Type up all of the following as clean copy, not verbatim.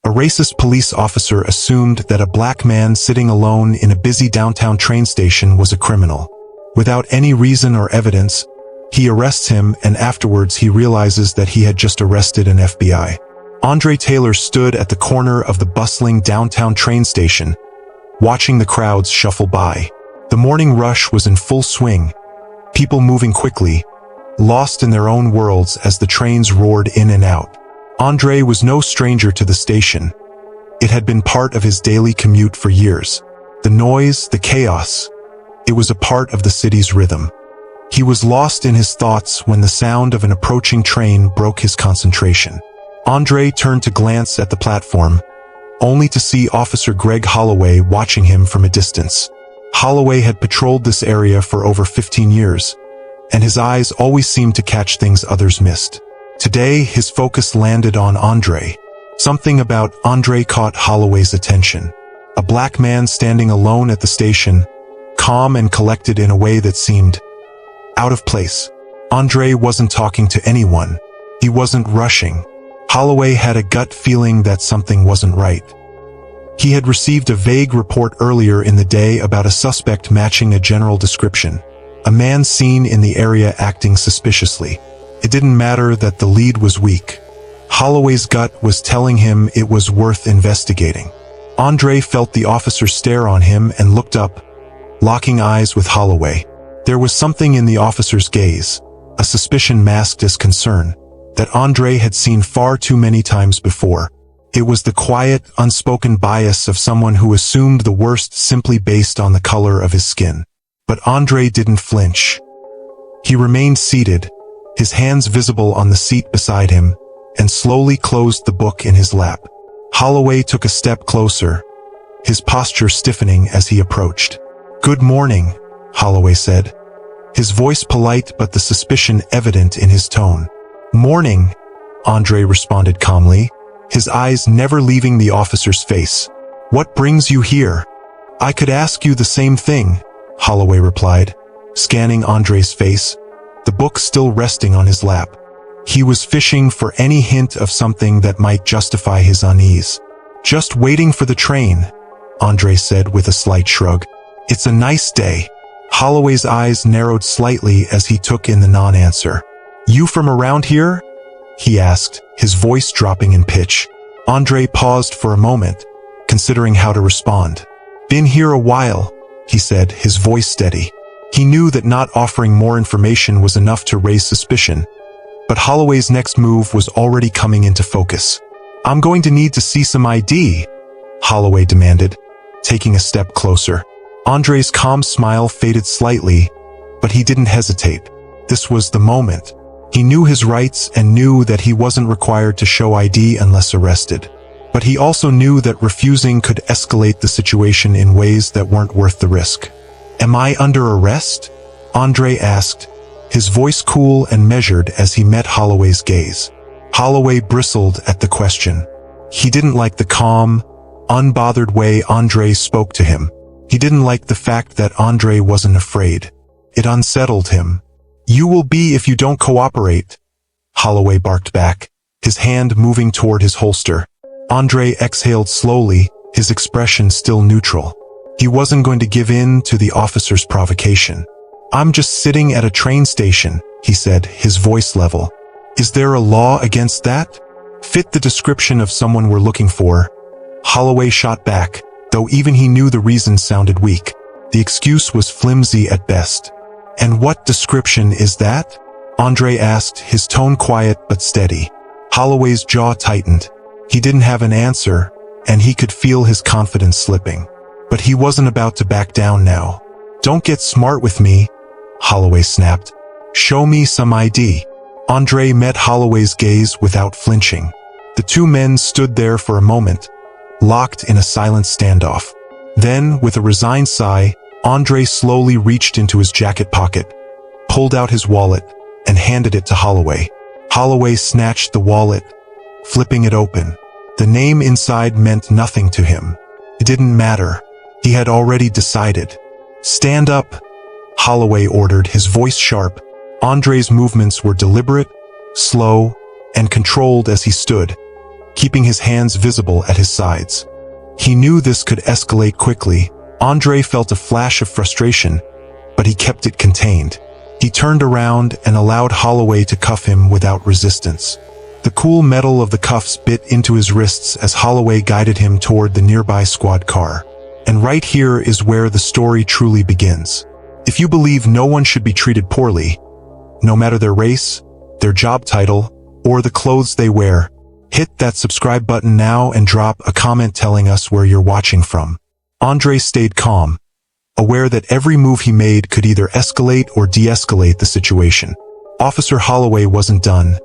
A racist police officer assumed that a black man sitting alone in a busy downtown train station was a criminal. Without any reason or evidence, he arrests him, and afterwards he realizes that he had just arrested an FBI. Andre Taylor stood at the corner of the bustling downtown train station, watching the crowds shuffle by. The morning rush was in full swing, people moving quickly, lost in their own worlds as the trains roared in and out. Andre was no stranger to the station. It had been part of his daily commute for years. The noise, the chaos, it was a part of the city's rhythm. He was lost in his thoughts when the sound of an approaching train broke his concentration. Andre turned to glance at the platform, only to see Officer Greg Holloway watching him from a distance. Holloway had patrolled this area for over 15 years, and his eyes always seemed to catch things others missed. Today, his focus landed on Andre. Something about Andre caught Holloway's attention. A black man standing alone at the station, calm and collected in a way that seemed out of place. Andre wasn't talking to anyone. He wasn't rushing. Holloway had a gut feeling that something wasn't right. He had received a vague report earlier in the day about a suspect matching a general description. A man seen in the area acting suspiciously. It didn't matter that the lead was weak. Holloway's gut was telling him it was worth investigating. Andre felt the officer stare on him and looked up, locking eyes with Holloway. There was something in the officer's gaze, a suspicion masked as concern, that Andre had seen far too many times before. It was the quiet, unspoken bias of someone who assumed the worst simply based on the color of his skin. But Andre didn't flinch. He remained seated, his hands visible on the seat beside him, and slowly closed the book in his lap. Holloway took a step closer, his posture stiffening as he approached. "Good morning," Holloway said, his voice polite but the suspicion evident in his tone. "Morning," Andre responded calmly, his eyes never leaving the officer's face. "What brings you here?" "I could ask you the same thing," Holloway replied, scanning Andre's face, the book still resting on his lap. He was fishing for any hint of something that might justify his unease. "Just waiting for the train," Andre said with a slight shrug. "It's a nice day." Holloway's eyes narrowed slightly as he took in the non-answer. "You from around here?" he asked, his voice dropping in pitch. Andre paused for a moment, considering how to respond. "Been here a while," he said, his voice steady. He knew that not offering more information was enough to raise suspicion, but Holloway's next move was already coming into focus. "I'm going to need to see some ID," Holloway demanded, taking a step closer. Andre's calm smile faded slightly, but he didn't hesitate. This was the moment. He knew his rights and knew that he wasn't required to show ID unless arrested. But he also knew that refusing could escalate the situation in ways that weren't worth the risk. "Am I under arrest?" Andre asked, his voice cool and measured as he met Holloway's gaze. Holloway bristled at the question. He didn't like the calm, unbothered way Andre spoke to him. He didn't like the fact that Andre wasn't afraid. It unsettled him. "You will be if you don't cooperate," Holloway barked back, his hand moving toward his holster. Andre exhaled slowly, his expression still neutral. He wasn't going to give in to the officer's provocation. "I'm just sitting at a train station," he said, his voice level. "Is there a law against that?" "Fit the description of someone we're looking for," Holloway shot back, though even he knew the reason sounded weak. The excuse was flimsy at best. "And what description is that?" Andre asked, his tone quiet but steady. Holloway's jaw tightened. He didn't have an answer, and he could feel his confidence slipping. But he wasn't about to back down now. "Don't get smart with me," Holloway snapped. "Show me some ID." Andre met Holloway's gaze without flinching. The two men stood there for a moment, locked in a silent standoff. Then, with a resigned sigh, Andre slowly reached into his jacket pocket, pulled out his wallet, and handed it to Holloway. Holloway snatched the wallet, flipping it open. The name inside meant nothing to him. It didn't matter. He had already decided. "Stand up," Holloway ordered, his voice sharp. Andre's movements were deliberate, slow, and controlled as he stood, keeping his hands visible at his sides. He knew this could escalate quickly. Andre felt a flash of frustration, but he kept it contained. He turned around and allowed Holloway to cuff him without resistance. The cool metal of the cuffs bit into his wrists as Holloway guided him toward the nearby squad car. And right here is where the story truly begins. If you believe no one should be treated poorly, no matter their race, their job title, or the clothes they wear, hit that subscribe button now and drop a comment telling us where you're watching from. Andre stayed calm, aware that every move he made could either escalate or de-escalate the situation. Officer Holloway wasn't done,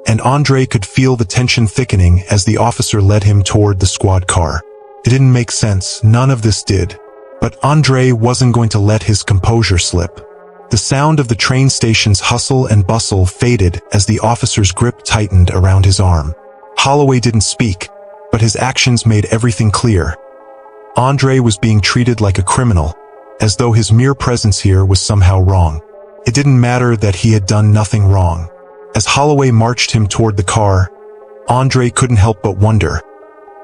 and Andre could feel the tension thickening as the officer led him toward the squad car. It didn't make sense, none of this did. But Andre wasn't going to let his composure slip. The sound of the train station's hustle and bustle faded as the officer's grip tightened around his arm. Holloway didn't speak, but his actions made everything clear. Andre was being treated like a criminal, as though his mere presence here was somehow wrong. It didn't matter that he had done nothing wrong. As Holloway marched him toward the car, Andre couldn't help but wonder,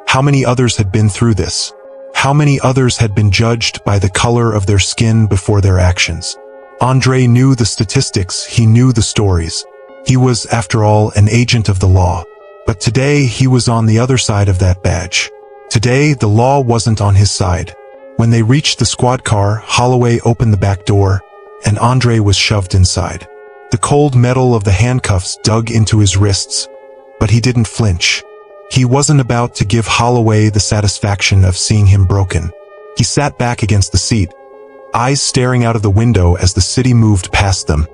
how many others had been through this? How many others had been judged by the color of their skin before their actions? Andre knew the statistics, he knew the stories. He was, after all, an agent of the law. But today, he was on the other side of that badge. Today, the law wasn't on his side. When they reached the squad car, Holloway opened the back door, and Andre was shoved inside. The cold metal of the handcuffs dug into his wrists, but he didn't flinch. He wasn't about to give Holloway the satisfaction of seeing him broken. He sat back against the seat, eyes staring out of the window as the city moved past them,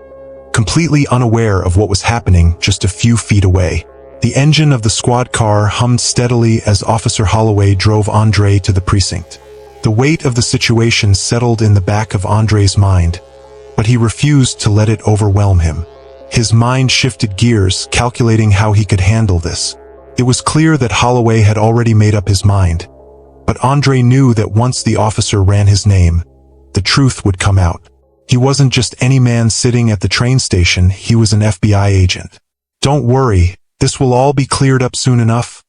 completely unaware of what was happening just a few feet away. The engine of the squad car hummed steadily as Officer Holloway drove Andre to the precinct. The weight of the situation settled in the back of Andre's mind, but he refused to let it overwhelm him. His mind shifted gears, calculating how he could handle this. It was clear that Holloway had already made up his mind, but Andre knew that once the officer ran his name, the truth would come out. He wasn't just any man sitting at the train station, he was an FBI agent. Don't worry, this will all be cleared up soon enough,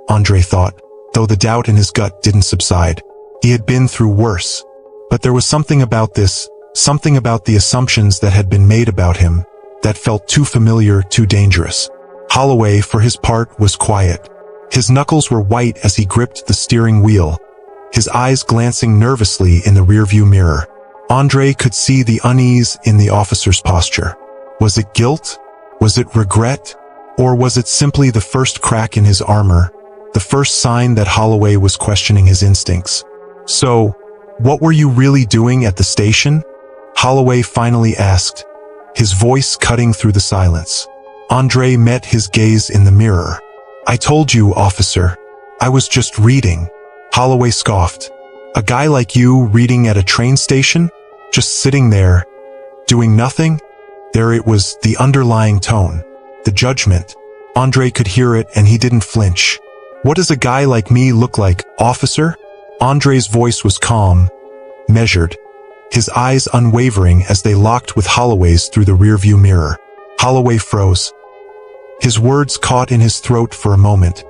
Andre thought, though the doubt in his gut didn't subside. He had been through worse. But there was something about this, something about the assumptions that had been made about him, that felt too familiar, too dangerous. Holloway, for his part, was quiet. His knuckles were white as he gripped the steering wheel, his eyes glancing nervously in the rearview mirror. Andre could see the unease in the officer's posture. Was it guilt? Was it regret? Or was it simply the first crack in his armor, the first sign that Holloway was questioning his instincts? So, what were you really doing at the station? Holloway finally asked, his voice cutting through the silence. Andre met his gaze in the mirror. I told you, officer. I was just reading. Holloway scoffed. A guy like you reading at a train station? Just sitting there, doing nothing? There it was, the underlying tone, the judgment. Andre could hear it and he didn't flinch. What does a guy like me look like, officer? Andre's voice was calm, measured, his eyes unwavering as they locked with Holloway's through the rearview mirror. Holloway froze. His words caught in his throat for a moment,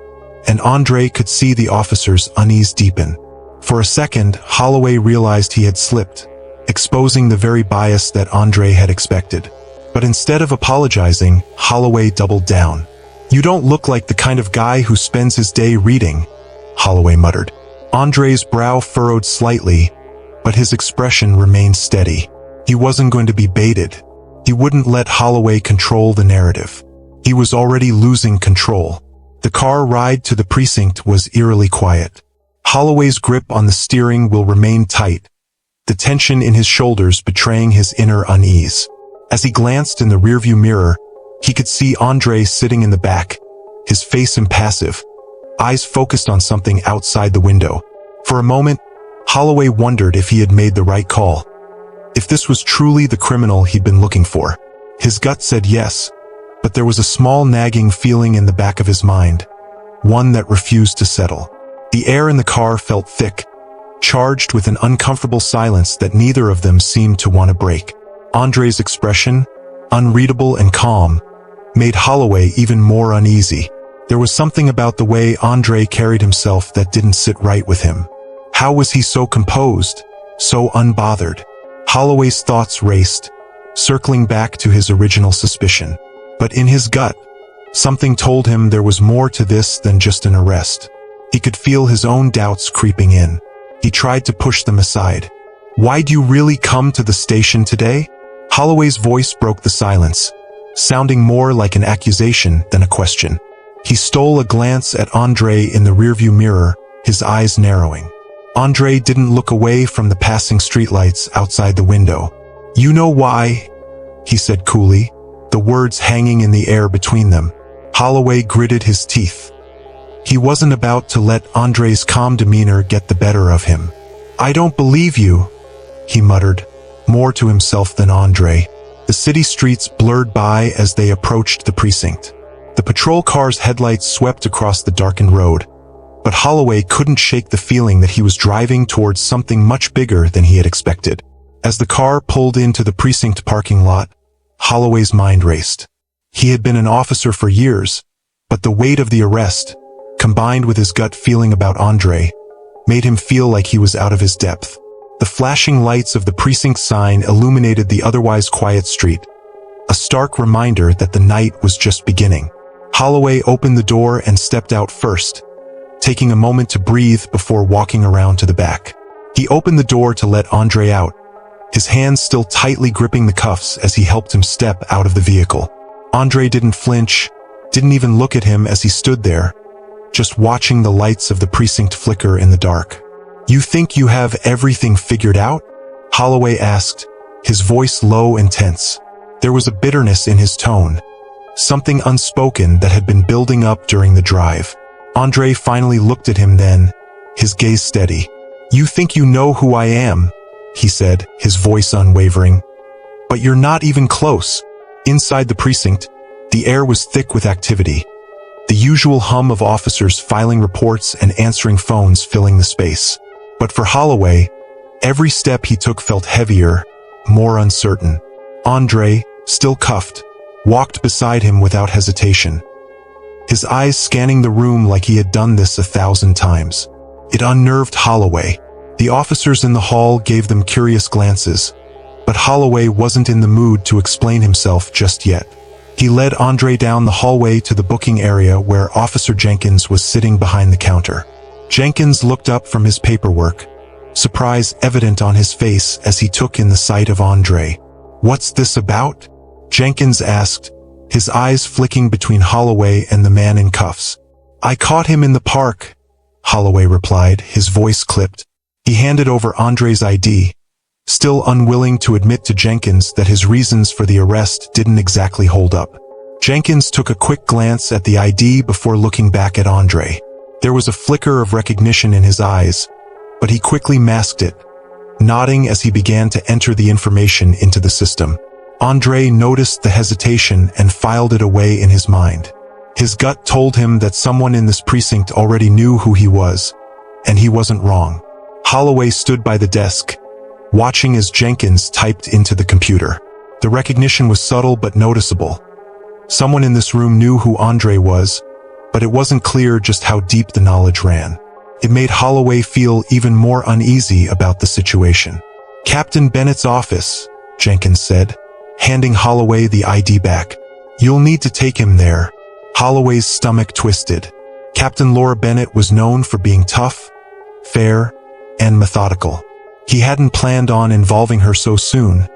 and Andre could see the officer's unease deepen. For a second, Holloway realized he had slipped, exposing the very bias that Andre had expected. But instead of apologizing, Holloway doubled down. You don't look like the kind of guy who spends his day reading, Holloway muttered. Andre's brow furrowed slightly, but his expression remained steady. He wasn't going to be baited. He wouldn't let Holloway control the narrative. He was already losing control. The car ride to the precinct was eerily quiet. Holloway's grip on the steering wheel remained tight, the tension in his shoulders betraying his inner unease. As he glanced in the rearview mirror, he could see Andre sitting in the back, his face impassive, eyes focused on something outside the window. For a moment, Holloway wondered if he had made the right call. If this was truly the criminal he'd been looking for. His gut said yes, but there was a small nagging feeling in the back of his mind, one that refused to settle. The air in the car felt thick, charged with an uncomfortable silence that neither of them seemed to want to break. Andre's expression, unreadable and calm, made Holloway even more uneasy. There was something about the way Andre carried himself that didn't sit right with him. How was he so composed, so unbothered? Holloway's thoughts raced, circling back to his original suspicion. But in his gut, something told him there was more to this than just an arrest. He could feel his own doubts creeping in. He tried to push them aside. "Why'd you really come to the station today?" Holloway's voice broke the silence, sounding more like an accusation than a question. He stole a glance at Andre in the rearview mirror, his eyes narrowing. Andre didn't look away from the passing streetlights outside the window. "You know why?" he said coolly, the words hanging in the air between them. Holloway gritted his teeth. He wasn't about to let Andre's calm demeanor get the better of him. "I don't believe you," he muttered, more to himself than Andre. The city streets blurred by as they approached the precinct. The patrol car's headlights swept across the darkened road, but Holloway couldn't shake the feeling that he was driving towards something much bigger than he had expected. As the car pulled into the precinct parking lot, Holloway's mind raced. He had been an officer for years, but the weight of the arrest, combined with his gut feeling about Andre, made him feel like he was out of his depth. The flashing lights of the precinct sign illuminated the otherwise quiet street, a stark reminder that the night was just beginning. Holloway opened the door and stepped out first, taking a moment to breathe before walking around to the back. He opened the door to let Andre out, his hands still tightly gripping the cuffs as he helped him step out of the vehicle. Andre didn't flinch, didn't even look at him as he stood there, just watching the lights of the precinct flicker in the dark. "You think you have everything figured out?" Holloway asked, his voice low and tense. There was a bitterness in his tone, something unspoken that had been building up during the drive. Andre finally looked at him then, his gaze steady. "You think you know who I am," he said, his voice unwavering. "But you're not even close." Inside the precinct, the air was thick with activity, the usual hum of officers filing reports and answering phones filling the space. But for Holloway, every step he took felt heavier, more uncertain. Andre, still cuffed, walked beside him without hesitation, his eyes scanning the room like he had done this 1,000 times. It unnerved Holloway. The officers in the hall gave them curious glances, but Holloway wasn't in the mood to explain himself just yet. He led Andre down the hallway to the booking area where Officer Jenkins was sitting behind the counter. Jenkins looked up from his paperwork, surprise evident on his face as he took in the sight of Andre. "What's this about?" Jenkins asked, his eyes flicking between Holloway and the man in cuffs. "I caught him in the park," Holloway replied, his voice clipped. He handed over Andre's ID, still unwilling to admit to Jenkins that his reasons for the arrest didn't exactly hold up. Jenkins took a quick glance at the ID before looking back at Andre. There was a flicker of recognition in his eyes, but he quickly masked it, nodding as he began to enter the information into the system. Andre noticed the hesitation and filed it away in his mind. His gut told him that someone in this precinct already knew who he was, and he wasn't wrong. Holloway stood by the desk, watching as Jenkins typed into the computer. The recognition was subtle but noticeable. Someone in this room knew who Andre was, but it wasn't clear just how deep the knowledge ran. It made Holloway feel even more uneasy about the situation. "Captain Bennett's office," Jenkins said, handing Holloway the ID back. "You'll need to take him there." Holloway's stomach twisted. Captain Laura Bennett was known for being tough, fair, and methodical. He hadn't planned on involving her so soon,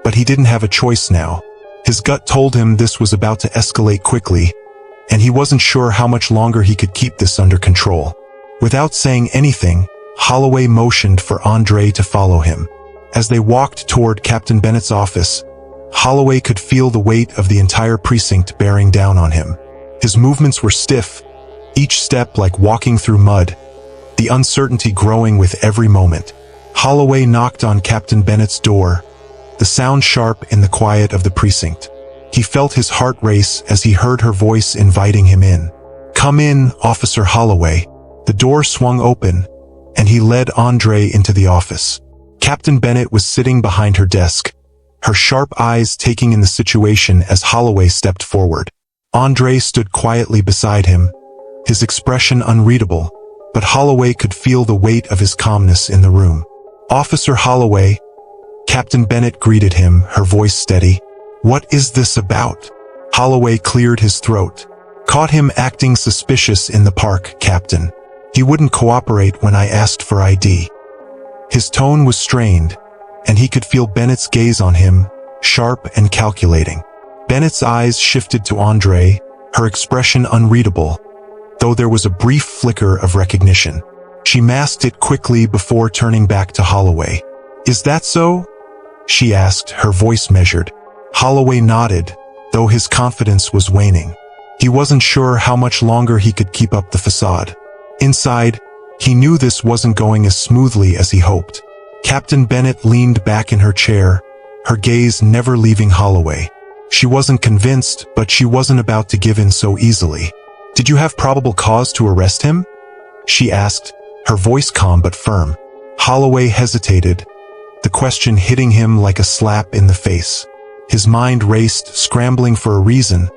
but he didn't have a choice now. His gut told him this was about to escalate quickly, and he wasn't sure how much longer he could keep this under control. Without saying anything, Holloway motioned for Andre to follow him. As they walked toward Captain Bennett's office, Holloway could feel the weight of the entire precinct bearing down on him. His movements were stiff, each step like walking through mud, the uncertainty growing with every moment. Holloway knocked on Captain Bennett's door, the sound sharp in the quiet of the precinct. He felt his heart race as he heard her voice inviting him in. "Come in, Officer Holloway." The door swung open, and he led Andre into the office. Captain Bennett was sitting behind her desk, her sharp eyes taking in the situation as Holloway stepped forward. Andre stood quietly beside him, his expression unreadable, but Holloway could feel the weight of his calmness in the room. "Officer Holloway," Captain Bennett greeted him, her voice steady. "What is this about?" Holloway cleared his throat. "Caught him acting suspicious in the park, Captain. He wouldn't cooperate when I asked for ID." His tone was strained, and he could feel Bennett's gaze on him, sharp and calculating. Bennett's eyes shifted to Andre, her expression unreadable, though there was a brief flicker of recognition. She masked it quickly before turning back to Holloway. "Is that so?" she asked, her voice measured. Holloway nodded, though his confidence was waning. He wasn't sure how much longer he could keep up the facade. Inside, he knew this wasn't going as smoothly as he hoped. Captain Bennett leaned back in her chair, her gaze never leaving Holloway. She wasn't convinced, but she wasn't about to give in so easily. "Did you have probable cause to arrest him?" she asked, her voice calm but firm. Holloway hesitated, the question hitting him like a slap in the face. His mind raced, scrambling for a reason,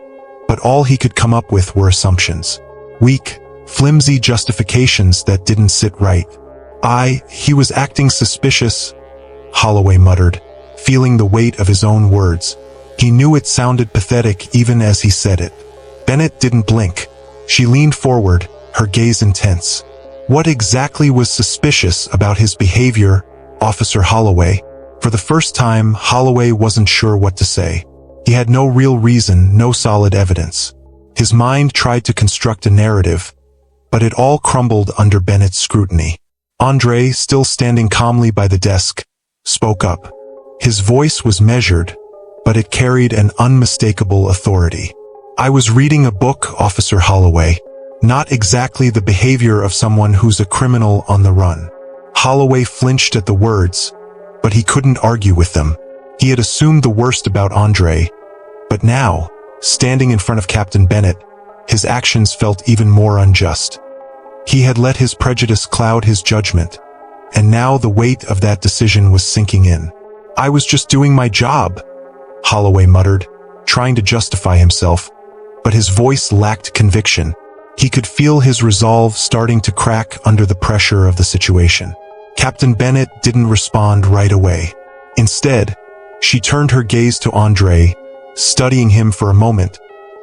but all he could come up with were assumptions. Weak, flimsy justifications that didn't sit right. He was acting suspicious," Holloway muttered, feeling the weight of his own words. He knew it sounded pathetic even as he said it. Bennett didn't blink. She leaned forward, her gaze intense. "What exactly was suspicious about his behavior, Officer Holloway?" For the first time, Holloway wasn't sure what to say. He had no real reason, no solid evidence. His mind tried to construct a narrative, but it all crumbled under Bennett's scrutiny. Andre, still standing calmly by the desk, spoke up. His voice was measured, but it carried an unmistakable authority. "I was reading a book, Officer Holloway. Not exactly the behavior of someone who's a criminal on the run." Holloway flinched at the words, but he couldn't argue with them. He had assumed the worst about Andre, but now, standing in front of Captain Bennett, his actions felt even more unjust. He had let his prejudice cloud his judgment, and now the weight of that decision was sinking in. "I was just doing my job," Holloway muttered, trying to justify himself, but his voice lacked conviction. He could feel his resolve starting to crack under the pressure of the situation. Captain Bennett didn't respond right away. Instead, she turned her gaze to Andre, studying him for a moment,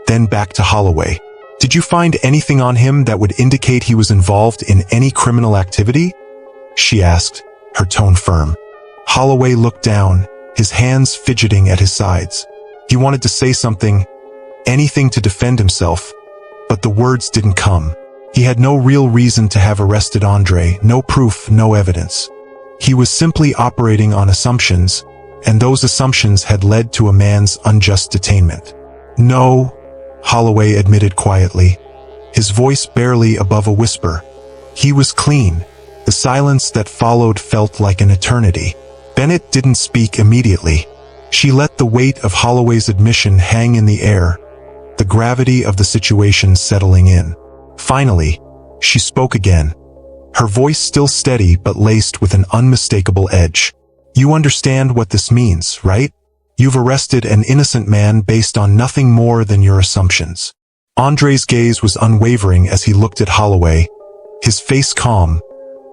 then back to Holloway. "Did you find anything on him that would indicate he was involved in any criminal activity?" she asked, her tone firm. Holloway looked down, his hands fidgeting at his sides. He wanted to say something, anything to defend himself, but the words didn't come. He had no real reason to have arrested Andre, no proof, no evidence. He was simply operating on assumptions, and those assumptions had led to a man's unjust detainment. "No," Holloway admitted quietly, his voice barely above a whisper. He was clean. The silence that followed felt like an eternity. Bennett didn't speak immediately. She let the weight of Holloway's admission hang in the air, the gravity of the situation settling in. Finally, she spoke again, her voice still steady but laced with an unmistakable edge. "You understand what this means, right? You've arrested an innocent man based on nothing more than your assumptions." Andre's gaze was unwavering as he looked at Holloway, his face calm,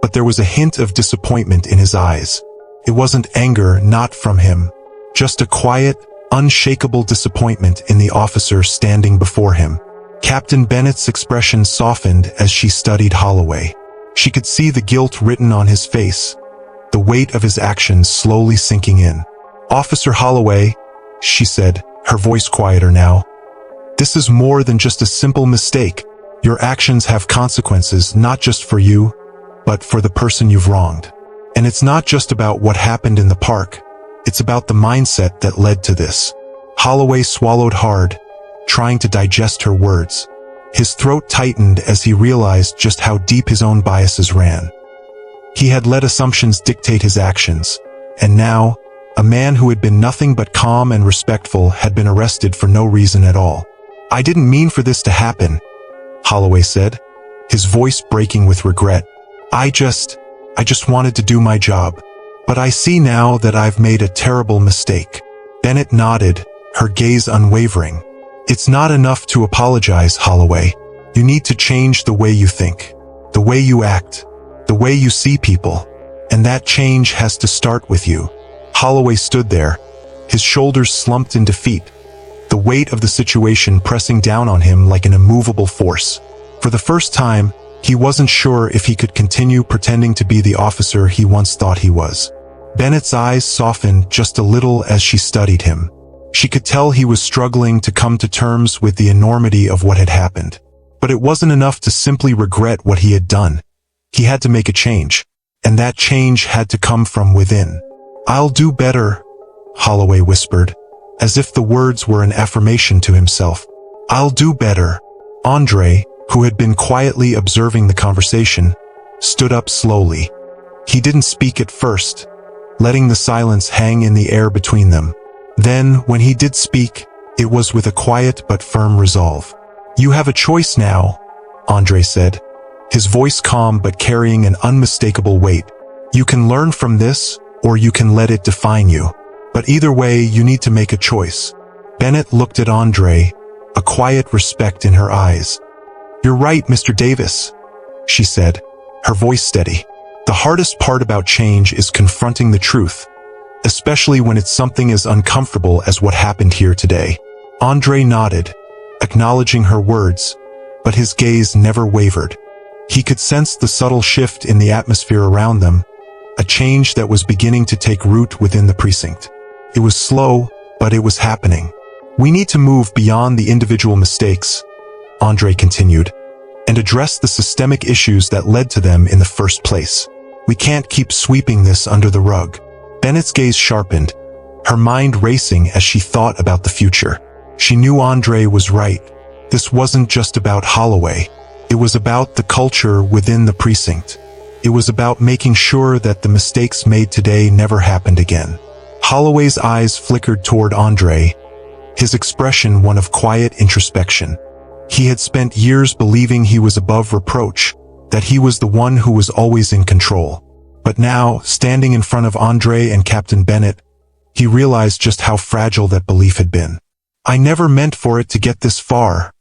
but there was a hint of disappointment in his eyes. It wasn't anger, not from him, just a quiet, unshakable disappointment in the officer standing before him. Captain Bennett's expression softened as she studied Holloway. She could see the guilt written on his face, the weight of his actions slowly sinking in. "Officer Holloway," she said, her voice quieter now, "this is more than just a simple mistake. Your actions have consequences not just for you, but for the person you've wronged. And it's not just about what happened in the park, it's about the mindset that led to this." Holloway swallowed hard, trying to digest her words. His throat tightened as he realized just how deep his own biases ran. He had let assumptions dictate his actions, and now, a man who had been nothing but calm and respectful had been arrested for no reason at all. "I didn't mean for this to happen," Holloway said, his voice breaking with regret. I just wanted to do my job. But I see now that I've made a terrible mistake." Bennett nodded, her gaze unwavering. "It's not enough to apologize, Holloway. You need to change the way you think, the way you act, the way you see people. And that change has to start with you. Holloway stood there, his shoulders slumped in defeat, the weight of the situation pressing down on him like an immovable force. For the first time, he wasn't sure if he could continue pretending to be the officer he once thought he was. Bennett's eyes softened just a little as she studied him. She could tell he was struggling to come to terms with the enormity of what had happened. But it wasn't enough to simply regret what he had done. He had to make a change. And that change had to come from within. "I'll do better," Holloway whispered, as if the words were an affirmation to himself. "I'll do better." Andre, who had been quietly observing the conversation, stood up slowly. He didn't speak at first, letting the silence hang in the air between them. Then, when he did speak, it was with a quiet but firm resolve. "You have a choice now," Andre said, his voice calm but carrying an unmistakable weight. "You can learn from this, or you can let it define you. But either way, you need to make a choice." Bennett looked at Andre, a quiet respect in her eyes. "You're right, Mr. Davis," she said, her voice steady. "The hardest part about change is confronting the truth, especially when it's something as uncomfortable as what happened here today." Andre nodded, acknowledging her words, but his gaze never wavered. He could sense the subtle shift in the atmosphere around them, a change that was beginning to take root within the precinct. It was slow, but it was happening. "We need to move beyond the individual mistakes," Andre continued, "and address the systemic issues that led to them in the first place. We can't keep sweeping this under the rug." Bennett's gaze sharpened, her mind racing as she thought about the future. She knew Andre was right. This wasn't just about Holloway. It was about the culture within the precinct. It was about making sure that the mistakes made today never happened again. Holloway's eyes flickered toward Andre, his expression one of quiet introspection. He had spent years believing he was above reproach, that he was the one who was always in control. But now, standing in front of Andre and Captain Bennett, he realized just how fragile that belief had been. "I never meant for it to get this far,"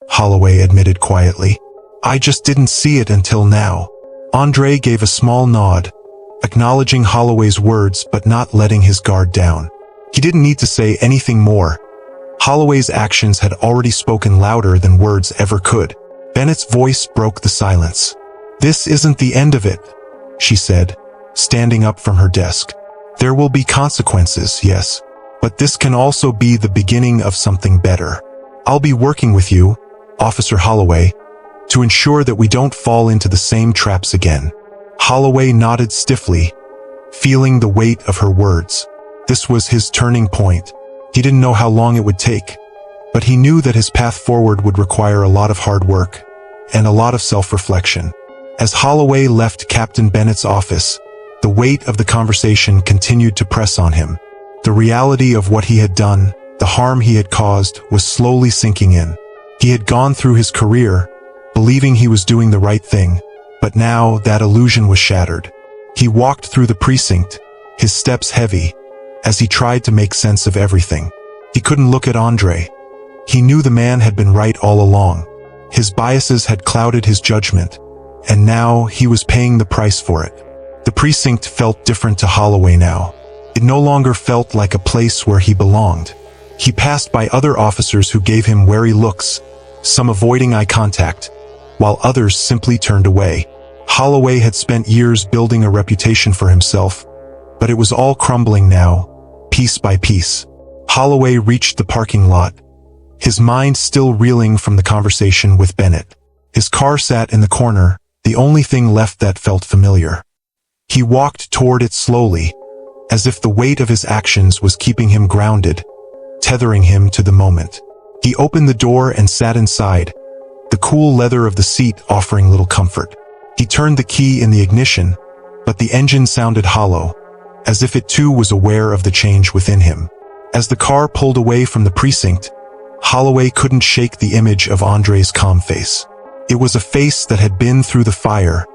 Holloway admitted quietly. "I just didn't see it until now." Andre gave a small nod, acknowledging Holloway's words but not letting his guard down. He didn't need to say anything more. Holloway's actions had already spoken louder than words ever could. Bennett's voice broke the silence. "This isn't the end of it," she said, standing up from her desk. "There will be consequences, yes, but this can also be the beginning of something better. I'll be working with you, Officer Holloway, to ensure that we don't fall into the same traps again." Holloway nodded stiffly, feeling the weight of her words. This was his turning point. He didn't know how long it would take, but he knew that his path forward would require a lot of hard work and a lot of self-reflection. As Holloway left Captain Bennett's office, the weight of the conversation continued to press on him. The reality of what he had done, the harm he had caused, was slowly sinking in. He had gone through his career, believing he was doing the right thing, but now that illusion was shattered. He walked through the precinct, his steps heavy, as he tried to make sense of everything. He couldn't look at Andre. He knew the man had been right all along. His biases had clouded his judgment, and now he was paying the price for it. The precinct felt different to Holloway now. It no longer felt like a place where he belonged. He passed by other officers who gave him wary looks, some avoiding eye contact, while others simply turned away. Holloway had spent years building a reputation for himself, but it was all crumbling now, piece by piece. Holloway reached the parking lot, his mind still reeling from the conversation with Bennett. His car sat in the corner, the only thing left that felt familiar. He walked toward it slowly, as if the weight of his actions was keeping him grounded, tethering him to the moment. He opened the door and sat inside, the cool leather of the seat offering little comfort. He turned the key in the ignition, but the engine sounded hollow, as if it too was aware of the change within him. As the car pulled away from the precinct, Holloway couldn't shake the image of Andre's calm face. It was a face that had been through the fire,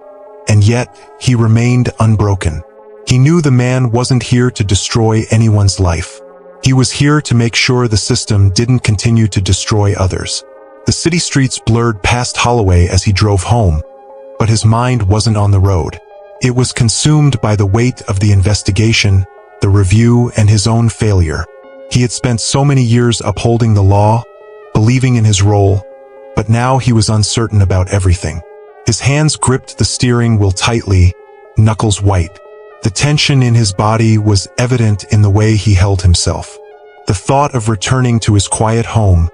and yet he remained unbroken. He knew the man wasn't here to destroy anyone's life. He was here to make sure the system didn't continue to destroy others. The city streets blurred past Holloway as he drove home, but his mind wasn't on the road. It was consumed by the weight of the investigation, the review, and his own failure. He had spent so many years upholding the law, believing in his role, but now he was uncertain about everything. His hands gripped the steering wheel tightly, knuckles white. The tension in his body was evident in the way he held himself. The thought of returning to his quiet home,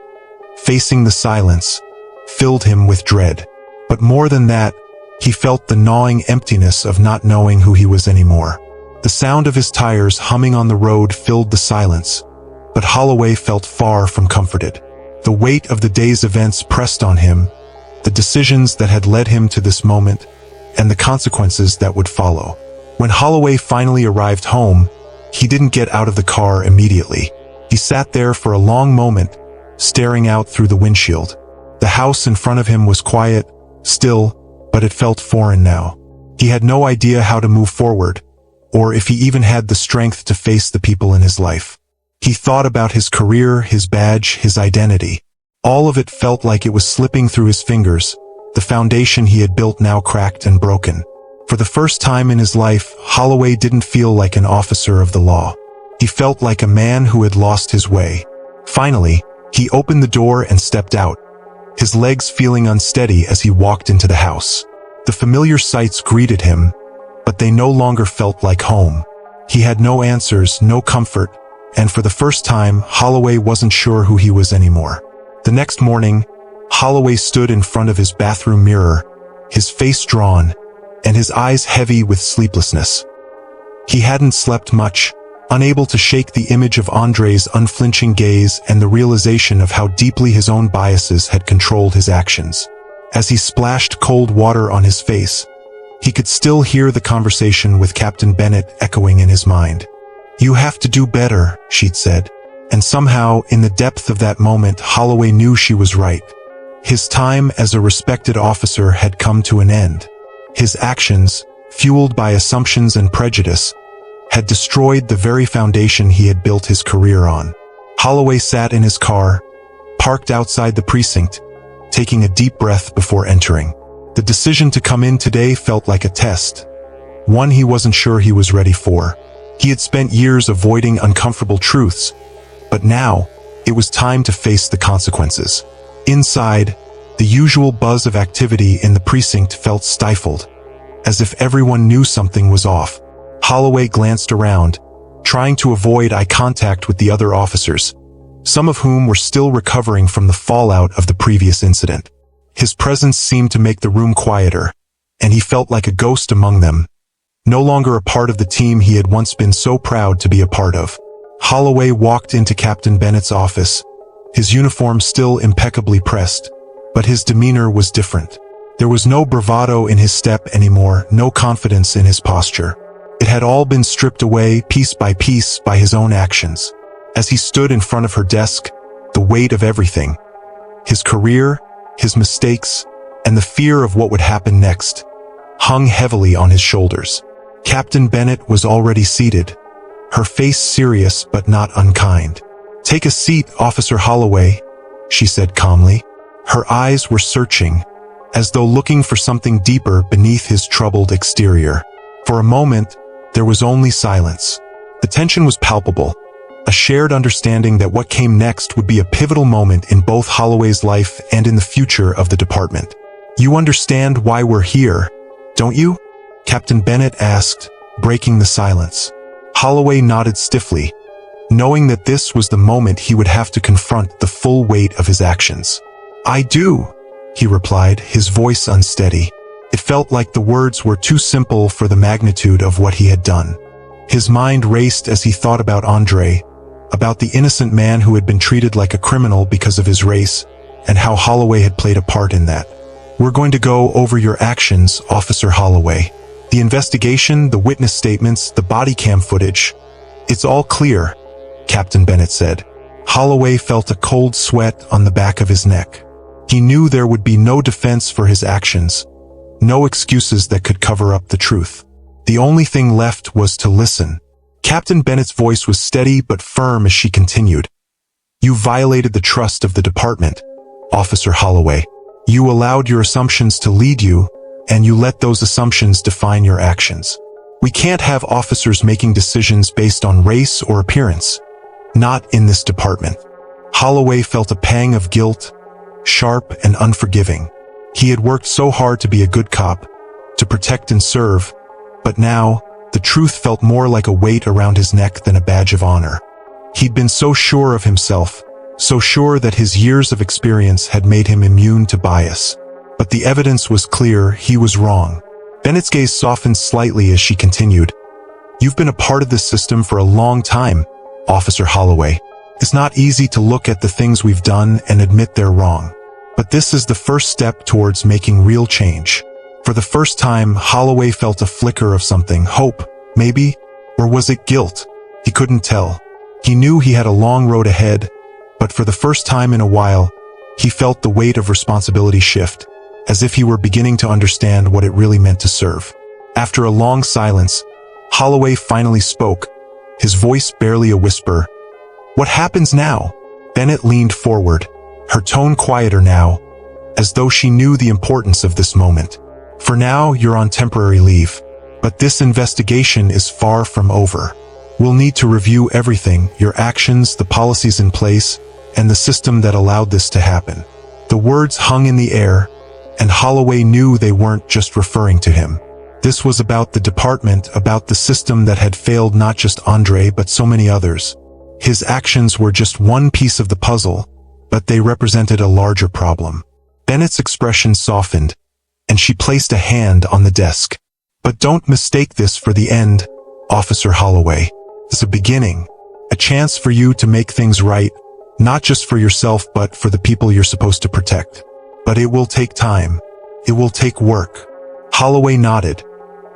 facing the silence, filled him with dread. But more than that, he felt the gnawing emptiness of not knowing who he was anymore. The sound of his tires humming on the road filled the silence, but Holloway felt far from comforted. The weight of the day's events pressed on him, the decisions that had led him to this moment, and the consequences that would follow. When Holloway finally arrived home, he didn't get out of the car immediately. He sat there for a long moment, staring out through the windshield. The house in front of him was quiet, still, but it felt foreign now. He had no idea how to move forward, or if he even had the strength to face the people in his life. He thought about his career, his badge, his identity. All of it felt like it was slipping through his fingers, the foundation he had built now cracked and broken. For the first time in his life, Holloway didn't feel like an officer of the law. He felt like a man who had lost his way. Finally, he opened the door and stepped out, his legs feeling unsteady as he walked into the house. The familiar sights greeted him, but they no longer felt like home. He had no answers, no comfort, and for the first time, Holloway wasn't sure who he was anymore. The next morning, Holloway stood in front of his bathroom mirror, his face drawn, and his eyes heavy with sleeplessness. He hadn't slept much, unable to shake the image of Andre's unflinching gaze and the realization of how deeply his own biases had controlled his actions. As he splashed cold water on his face, he could still hear the conversation with Captain Bennett echoing in his mind. "You have to do better," she'd said. And somehow, in the depth of that moment, Holloway knew she was right. His time as a respected officer had come to an end. His actions, fueled by assumptions and prejudice, had destroyed the very foundation he had built his career on. Holloway sat in his car, parked outside the precinct, taking a deep breath before entering. The decision to come in today felt like a test, one he wasn't sure he was ready for. He had spent years avoiding uncomfortable truths, but now, it was time to face the consequences. Inside, the usual buzz of activity in the precinct felt stifled, as if everyone knew something was off. Holloway glanced around, trying to avoid eye contact with the other officers, some of whom were still recovering from the fallout of the previous incident. His presence seemed to make the room quieter, and he felt like a ghost among them, no longer a part of the team he had once been so proud to be a part of. Holloway walked into Captain Bennett's office, his uniform still impeccably pressed, but his demeanor was different. There was no bravado in his step anymore, no confidence in his posture. It had all been stripped away piece by his own actions. As he stood in front of her desk, the weight of everything, his career, his mistakes, and the fear of what would happen next, hung heavily on his shoulders. Captain Bennett was already seated, her face serious but not unkind. "Take a seat, Officer Holloway," she said calmly. Her eyes were searching, as though looking for something deeper beneath his troubled exterior. For a moment, there was only silence. The tension was palpable, a shared understanding that what came next would be a pivotal moment in both Holloway's life and in the future of the department. "You understand why we're here, don't you?" Captain Bennett asked, breaking the silence. Holloway nodded stiffly, knowing that this was the moment he would have to confront the full weight of his actions. "I do," he replied, his voice unsteady. It felt like the words were too simple for the magnitude of what he had done. His mind raced as he thought about Andre, about the innocent man who had been treated like a criminal because of his race, and how Holloway had played a part in that. "We're going to go over your actions, Officer Holloway. The investigation, the witness statements, the body cam footage. It's all clear," Captain Bennett said. Holloway felt a cold sweat on the back of his neck. He knew there would be no defense for his actions, no excuses that could cover up the truth. The only thing left was to listen. Captain Bennett's voice was steady but firm as she continued. "You violated the trust of the department. Officer Holloway. You allowed your assumptions to lead you, and you let those assumptions define your actions. We can't have officers making decisions based on race or appearance. Not in this department. Holloway felt a pang of guilt, sharp and unforgiving. He had worked so hard to be a good cop, to protect and serve, but now, the truth felt more like a weight around his neck than a badge of honor. He'd been so sure of himself, so sure that his years of experience had made him immune to bias. But the evidence was clear he was wrong. Bennett's gaze softened slightly as she continued. You've been a part of this system for a long time, Officer Holloway. It's not easy to look at the things we've done and admit they're wrong. But this is the first step towards making real change. For the first time, Holloway felt a flicker of something, hope, maybe? Or was it guilt? He couldn't tell. He knew he had a long road ahead, but for the first time in a while, he felt the weight of responsibility shift, as if he were beginning to understand what it really meant to serve. After a long silence, Holloway finally spoke, his voice barely a whisper. What happens now? Bennett leaned forward, her tone quieter now, as though she knew the importance of this moment. For now, you're on temporary leave, but this investigation is far from over. We'll need to review everything, your actions, the policies in place, and the system that allowed this to happen. The words hung in the air, and Holloway knew they weren't just referring to him. This was about the department, about the system that had failed not just Andre but so many others. His actions were just one piece of the puzzle, but they represented a larger problem. Bennett's expression softened, and she placed a hand on the desk. But don't mistake this for the end, Officer Holloway. It's a beginning, a chance for you to make things right, not just for yourself but for the people you're supposed to protect. But it will take time. It will take work. Holloway nodded,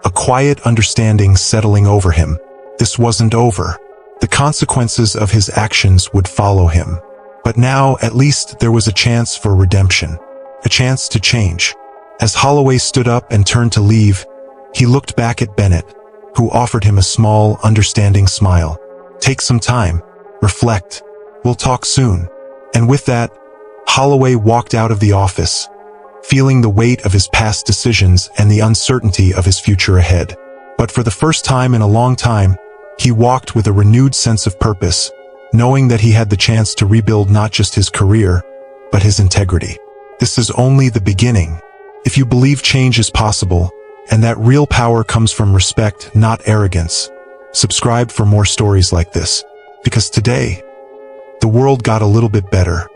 a quiet understanding settling over him. This wasn't over. The consequences of his actions would follow him. But now, at least, there was a chance for redemption. A chance to change. As Holloway stood up and turned to leave, he looked back at Bennett, who offered him a small, understanding smile. Take some time. Reflect. We'll talk soon. And with that, Holloway walked out of the office, feeling the weight of his past decisions and the uncertainty of his future ahead. But for the first time in a long time, he walked with a renewed sense of purpose, knowing that he had the chance to rebuild not just his career, but his integrity. This is only the beginning. If you believe change is possible, and that real power comes from respect, not arrogance, subscribe for more stories like this. Because today, the world got a little bit better.